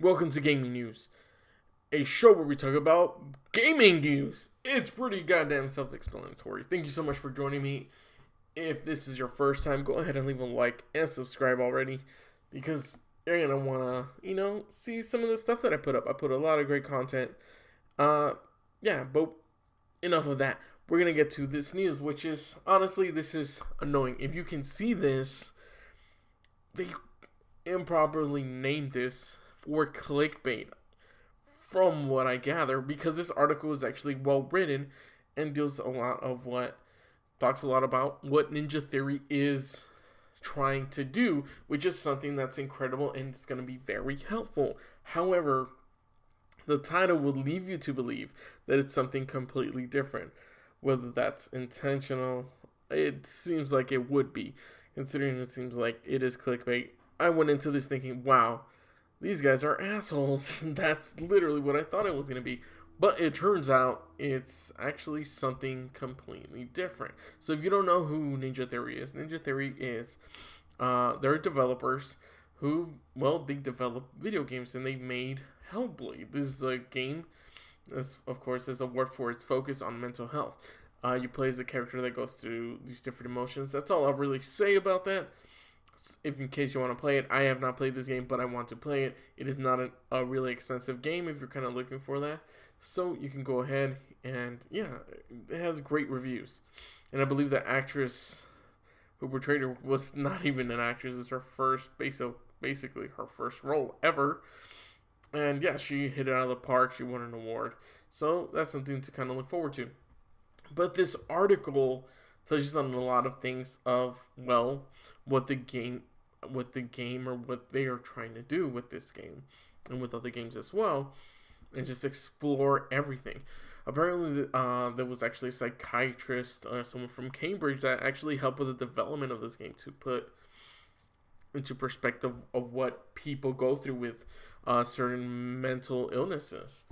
Welcome to Gaming News, a show where we talk about gaming news. It's pretty goddamn self-explanatory. Thank you so much for joining me. If this is your first time, go ahead and leave a like and subscribe already, because you're gonna wanna, see some of the stuff that I put up. I put a lot of great content. But enough of that. We're gonna get to this news, which is, honestly, this is annoying. If you can see this, they improperly named this for clickbait, from what I gather, because this article is actually well written and talks a lot about what Ninja Theory is trying to do, which is something that's incredible and it's going to be very helpful. However, the title will leave you to believe that it's something completely different. Whether that's intentional, it seems like it would be, considering it seems like it is clickbait. I went into this thinking, wow, these guys are assholes. That's literally what I thought it was going to be. But it turns out it's actually something completely different. So if you don't know who Ninja Theory is, they're developers who, they develop video games, and they made Hellblade. This is a game, of course, is a word for its focus on mental health. You play as a character that goes through these different emotions. That's all I'll really say about that. If in case you want to play it, I have not played this game, but I want to play it. It is not a really expensive game if you're kind of looking for that. So you can go ahead and, it has great reviews. And I believe the actress who portrayed her was not even an actress. It's her first, basically her first role ever. And she hit it out of the park. She won an award. So that's something to kind of look forward to. But this article touches on a lot of things of, what the game or what they are trying to do with this game and with other games as well, and just explore everything. Apparently, there was actually a psychiatrist, someone from Cambridge, that actually helped with the development of this game to put into perspective of what people go through with certain mental illnesses,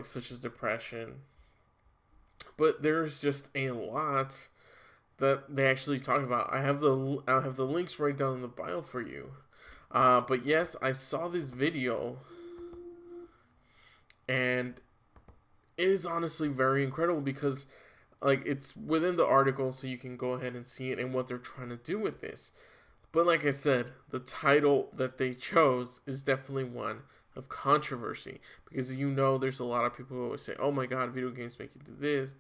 such as depression. But there's just a lot that they actually talk about. I'll have the links right down in the bio for you. But yes, I saw this video, and it is honestly very incredible because, it's within the article, so you can go ahead and see it and what they're trying to do with this. But like I said, the title that they chose is definitely one of controversy, because there's a lot of people who always say, "Oh my God, video games make you do this,"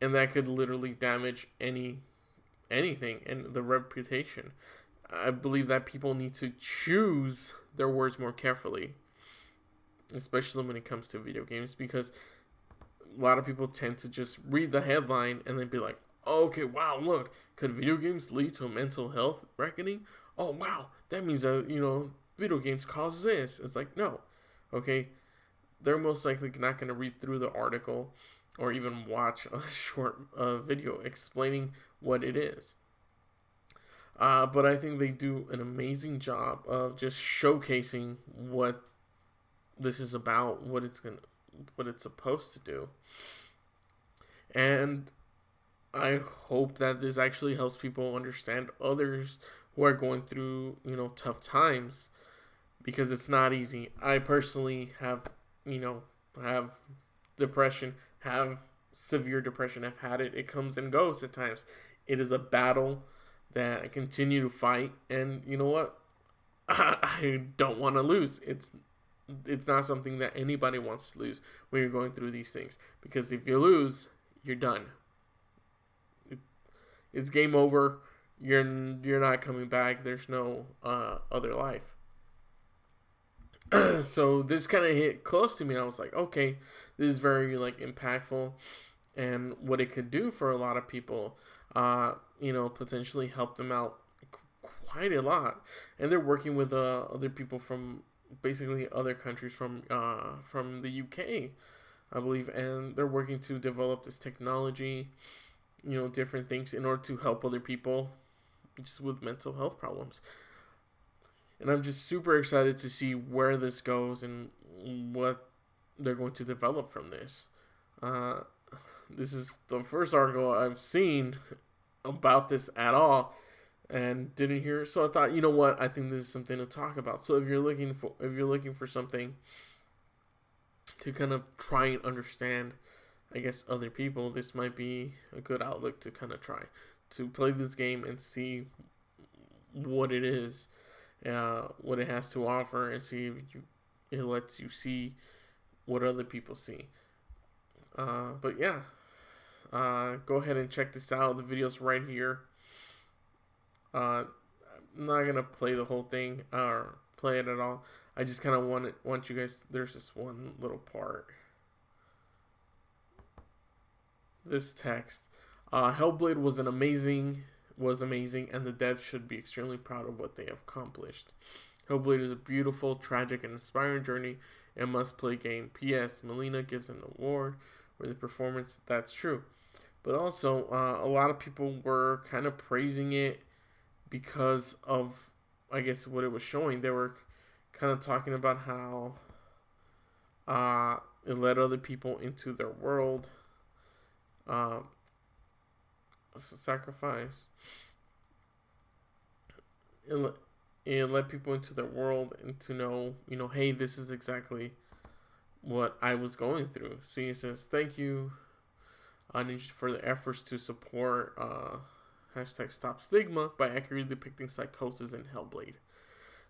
and that could literally damage anything and the reputation. I believe that people need to choose their words more carefully, especially when it comes to video games, because a lot of people tend to just read the headline and then be like, oh, okay, wow, look, could video games lead to a mental health reckoning? Oh, wow, that means that, video games cause this. It's like, no, okay, they're most likely not going to read through the article or even watch a short video explaining what it is. But I think they do an amazing job of just showcasing what this is about, what it's supposed to do. And I hope that this actually helps people understand others who are going through, tough times, because it's not easy. I personally have depression, have severe depression. I've had it. It comes and goes at times. It is a battle that I continue to fight, and you know what? I don't want to lose. It's not something that anybody wants to lose when you're going through these things, because if you lose, you're done. It's game over. You're not coming back. There's no other life. So this kind of hit close to me. I was like, okay, this is very impactful, and what it could do for a lot of people, potentially help them out quite a lot. And they're working with other people from basically other countries from the UK, I believe, and they're working to develop this technology, different things in order to help other people just with mental health problems. And I'm just super excited to see where this goes and what they're going to develop from this. This is the first article I've seen about this at all. and didn't hear. So I thought, you know what? I think this is something to talk about. So if you're looking for something to kind of try and understand, I guess, other people, this might be a good outlook to kind of try to play this game and see what it is, what it has to offer, and see if it lets you see what other people see. But yeah, go ahead and check this out. The video's right here. I'm not gonna play the whole thing or play it at all. I just kind of want you guys. There's this one little part. This text. Hellblade was amazing, and the devs should be extremely proud of what they have accomplished. Hellblade is a beautiful, tragic, and inspiring journey and must-play game. P.S. Melina gives an award for the performance. That's true. But also, a lot of people were kind of praising it because of, I guess, what it was showing. They were kind of talking about how it let other people into their world. Sacrifice. It let people into their world and to know, hey, this is exactly what I was going through. So he says, thank you for the efforts to support #Stop Stigma by accurately depicting psychosis in Hellblade.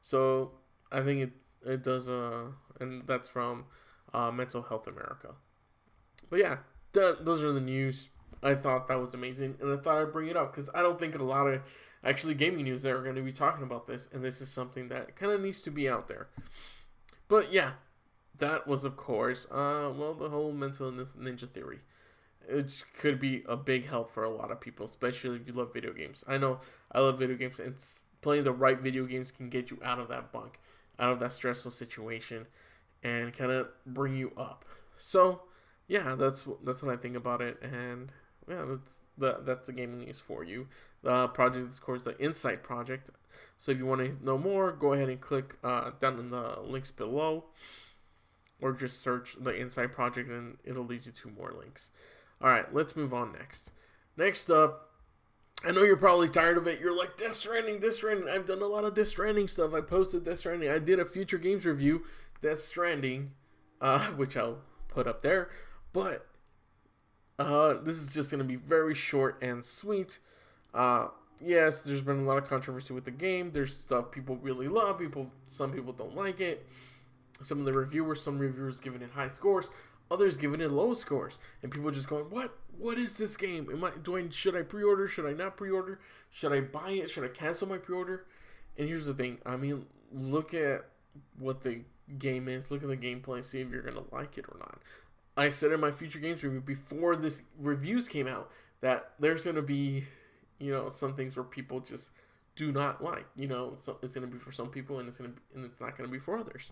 So I think it does, and that's from Mental Health America. But yeah, those are the news. I thought that was amazing, and I thought I'd bring it up because I don't think a lot of actually gaming news that are going to be talking about this, and this is something that kind of needs to be out there. But yeah, that was, of course, the whole mental ninja theory. It could be a big help for a lot of people, especially if you love video games. I know I love video games, and playing the right video games can get you out of that bunk, out of that stressful situation, and kind of bring you up. So yeah, that's what I think about it, and yeah, that's the gaming news for you. The project is, of course, the Insight Project. So if you want to know more, go ahead and click down in the links below, or just search the Insight Project, and it'll lead you to more links. All right, let's move on next. Next up, I know you're probably tired of it. You're like, Death Stranding. I've done a lot of Death Stranding stuff. I posted Death Stranding. I did a future games review, Death Stranding, which I'll put up there. But this is just going to be very short and sweet. Yes, there's been a lot of controversy with the game. There's stuff people really love. Some people don't like it. Some reviewers giving it high scores. Others giving it low scores. And people just going, what is this game? Should I pre-order? Should I not pre-order? Should I buy it? Should I cancel my pre-order? And here's the thing. I mean, look at what the game is. Look at the gameplay. See if you're going to like it or not. I said in my future games review before this reviews came out that there's going to be, some things where people just do not like. So it's going to be for some people, and it's not going to be for others.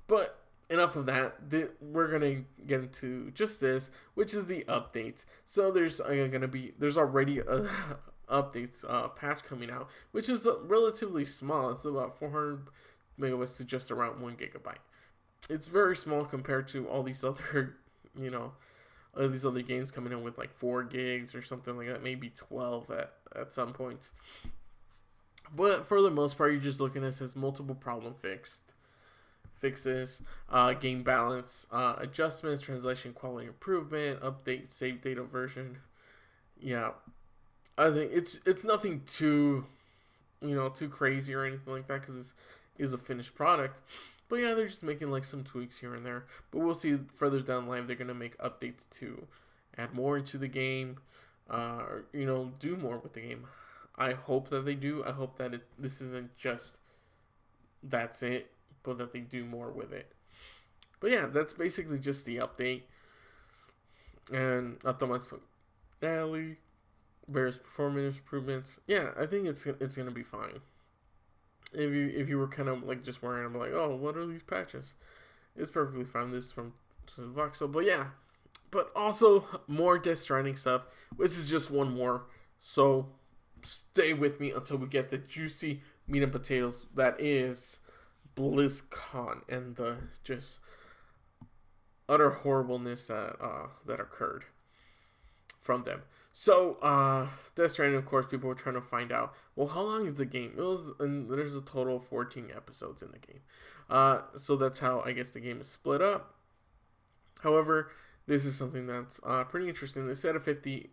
But enough of that. We're going to get into just this, which is the updates. So there's already a updates patch coming out, which is relatively small. It's about 400 megabytes to just around 1 gigabyte. It's very small compared to all these other, these other games coming in with like 4 gigs or something like that, maybe 12 at some points. But for the most part, you're just looking at it says multiple problem fixes, game balance adjustments, translation quality improvement, update save data version. Yeah, I think it's nothing too crazy or anything like that, because this is a finished product. But yeah, they're just making like some tweaks here and there. But we'll see further down the line, they're going to make updates to add more into the game, or do more with the game. I hope that they do. I hope that this isn't just that's it, but that they do more with it. But yeah, that's basically just the update. And Automa's Alley, various performance improvements. Yeah, I think it's gonna be fine. If you were kind of like just worrying, I'm like, oh, what are these patches? It's perfectly fine. This is from Voxel, but yeah. But also more Death Stranding stuff. This is just one more, so stay with me until we get the juicy meat and potatoes that is BlizzCon and the just utter horribleness that occurred from them. So, Death Stranding, of course, people were trying to find out, well, how long is the game? And there's a total of 14 episodes in the game. So that's how I guess the game is split up. However, this is something that's pretty interesting. They set a 50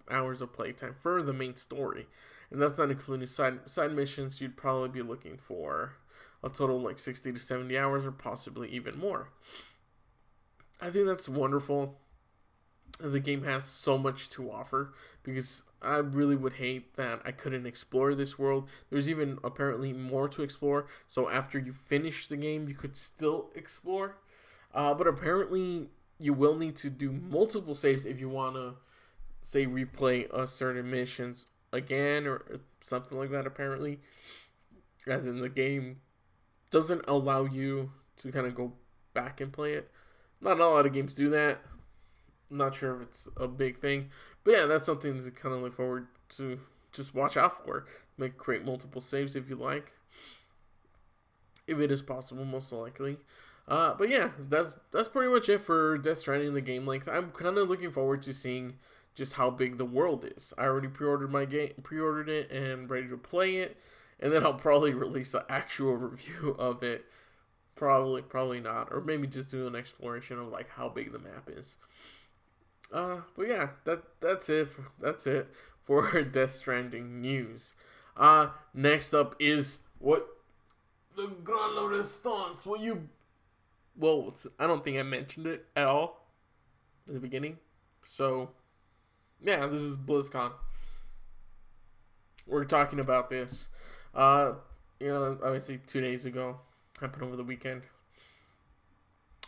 hours of playtime for the main story, and that's not including side missions. You'd probably be looking for a total of 60 to 70 hours, or possibly even more. I think that's wonderful. The game has so much to offer, because I really would hate that I couldn't explore this world. There's even apparently more to explore, so after you finish the game you could still explore, but apparently you will need to do multiple saves if you want to, say, replay certain missions again or something like that, apparently, as in the game doesn't allow you to kind of go back and play it. Not a lot of games do that. I'm not sure if it's a big thing, but yeah, that's something to kind of look forward to. Just watch out for. Create multiple saves if you like, if it is possible, most likely. But yeah, that's pretty much it for Death Stranding, the game length. I'm kind of looking forward to seeing just how big the world is. I already pre-ordered it and ready to play it, and then I'll probably release an actual review of it. Probably not, or maybe just do an exploration of how big the map is. But yeah, that's it for Death Stranding news. Next up is what the Gran Resistance. I don't think I mentioned it at all in the beginning. So yeah, this is BlizzCon. We're talking about this. Obviously 2 days ago, happened over the weekend.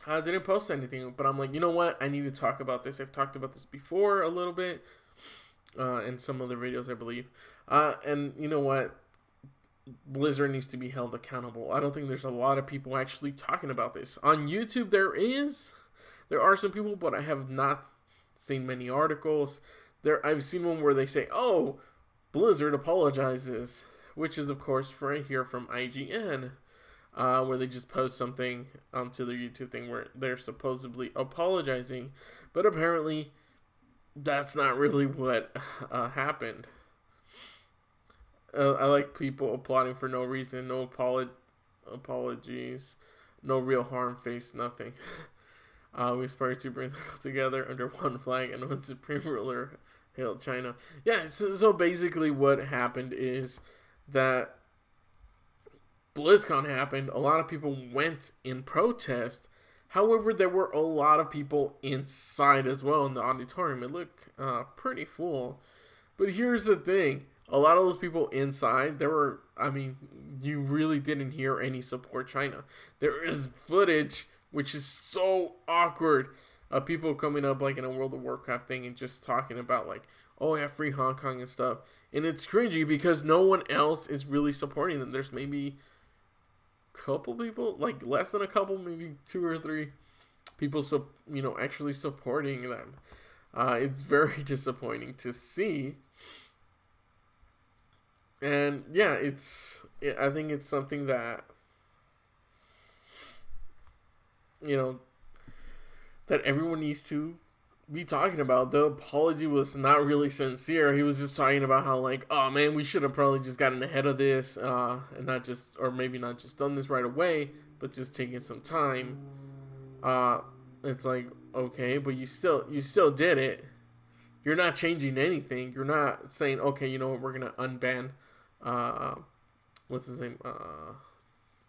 I didn't post anything, but I'm like, you know what? I need to talk about this. I've talked about this before a little bit in some other videos, I believe. And you know what? Blizzard needs to be held accountable. I don't think there's a lot of people actually talking about this. On YouTube, there are some people, but I have not seen many articles. I've seen one where they say, oh, Blizzard apologizes, which is, of course, right here from IGN. Where they just post something onto their YouTube thing where they're supposedly apologizing, but apparently that's not really what happened. I like people applauding for no reason, no apologies, no real harm, face nothing. We aspire to bring the world together under one flag and one supreme ruler, hail China. Yeah, so basically what happened is that BlizzCon happened. A lot of people went in protest. However, there were a lot of people inside as well in the auditorium. It looked pretty full. But here's the thing. A lot of those people inside, you really didn't hear any support China. There is footage, which is so awkward, of people coming up in a World of Warcraft thing and just talking about oh yeah, free Hong Kong and stuff. And it's cringy because no one else is really supporting them. There's maybe couple people, less than a couple, maybe 2 or 3 people actually supporting them. It's very disappointing to see, and yeah, I think it's something that that everyone needs to be talking about. The apology was not really sincere. He was just talking about how oh man, we should have probably just gotten ahead of this, and maybe not just done this right away, but just taking some time. It's okay, but you still did it. You're not changing anything. You're not saying, okay, you know what, we're gonna unban what's his name,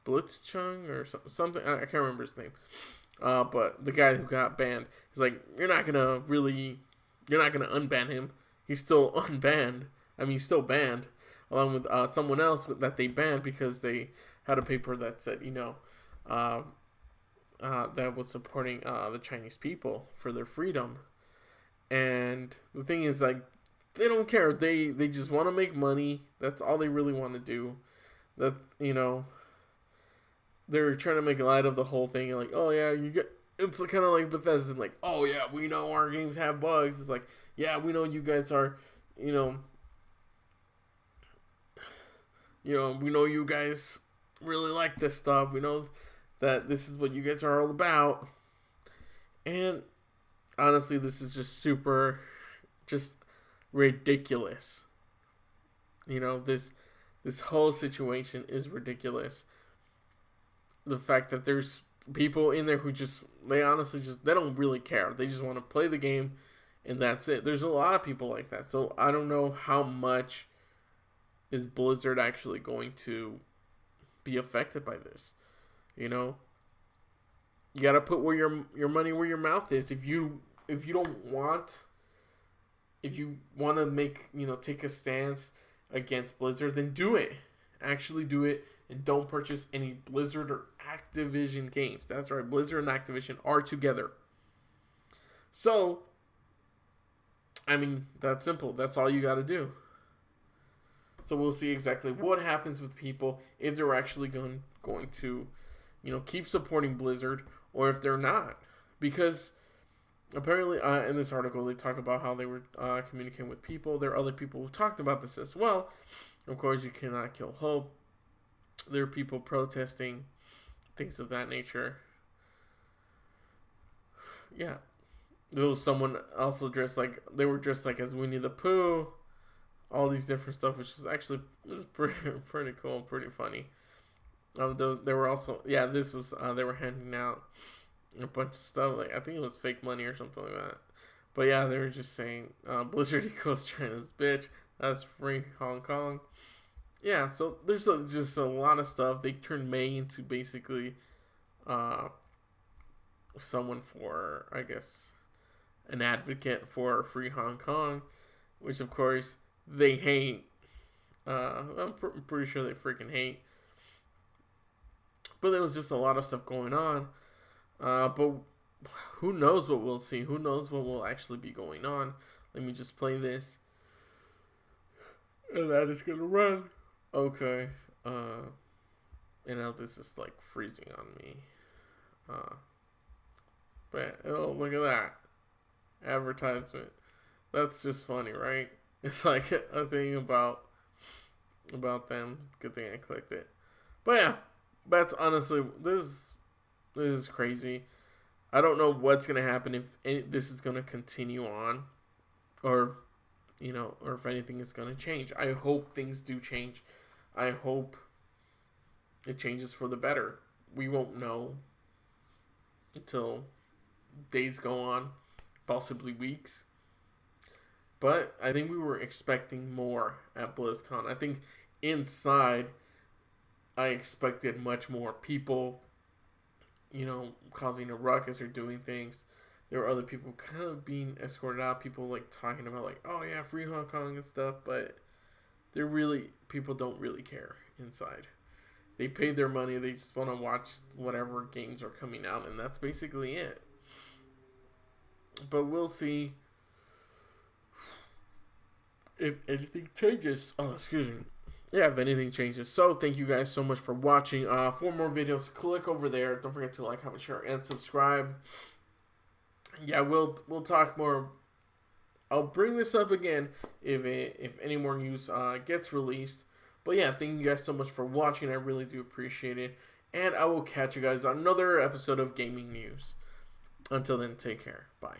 Blitzchung or something. I can't remember his name. But the guy who got banned, he's you're not gonna unban him. He's still unbanned. He's still banned, along with someone else that they banned because they had a paper that said, that was supporting the Chinese people for their freedom. And the thing is, they don't care. They just want to make money. That's all they really want to do. That they're trying to make light of the whole thing, and oh yeah, it's kind of like Bethesda, oh yeah, we know our games have bugs. It's yeah, we know you guys are, we know you guys really like this stuff. We know that this is what you guys are all about. And honestly, this is just super, ridiculous. You know, this whole situation is ridiculous. The fact that there's people in there who they honestly they don't really care. They just want to play the game and that's it. There's a lot of people like that. So I don't know how much is Blizzard actually going to be affected by this. You know, you got to put where your money where your mouth is. If you want to make, take a stance against Blizzard, then do it. Actually do it, and don't purchase any Blizzard or Activision games. That's right, Blizzard and Activision are together. So, I mean, that's simple. That's all you got to do. So we'll see exactly what happens with people, if they're actually going to, keep supporting Blizzard, or if they're not. Because apparently, in this article, they talk about how they were communicating with people. There are other people who talked about this as well. Of course, you cannot kill hope. There are people protesting, things of that nature. Yeah. There was someone also dressed like as Winnie the Pooh. All these different stuff, which is actually pretty cool, pretty funny. They were also, this was, they were handing out a bunch of stuff, like I think it was fake money or something like that. But yeah, they were just saying, Blizzard equals China's bitch. That's free Hong Kong. Yeah, so there's just a lot of stuff. They turned May into basically someone for, I guess, an advocate for free Hong Kong, which of course they hate. I'm pretty sure they freaking hate. But there was just a lot of stuff going on. But who knows what we'll see? Who knows what will actually be going on? Let me just play this. And that is going to run. Okay. And now this is like freezing on me. But, oh, look at that. Advertisement. That's just funny, right? It's like a thing about them. Good thing I clicked it. But yeah, that's honestly, this is crazy. I don't know what's going to happen if this is going to continue on, or if anything is going to change. I hope things do change. I hope it changes for the better. We won't know until days go on, possibly weeks. But I think we were expecting more at BlizzCon. I think inside, I expected much more people, causing a ruckus or doing things. There were other people kind of being escorted out. People like talking about like, oh yeah, free Hong Kong and stuff. But people don't really care inside. They pay their money. They just want to watch whatever games are coming out. And that's basically it. But we'll see if anything changes. Oh, excuse me. Yeah, if anything changes. So, thank you guys so much for watching. For more videos, click over there. Don't forget to like, comment, share, and subscribe. Yeah, we'll talk more. I'll bring this up again if any more news gets released. But yeah, thank you guys so much for watching. I really do appreciate it. And I will catch you guys on another episode of Gaming News. Until then, take care. Bye.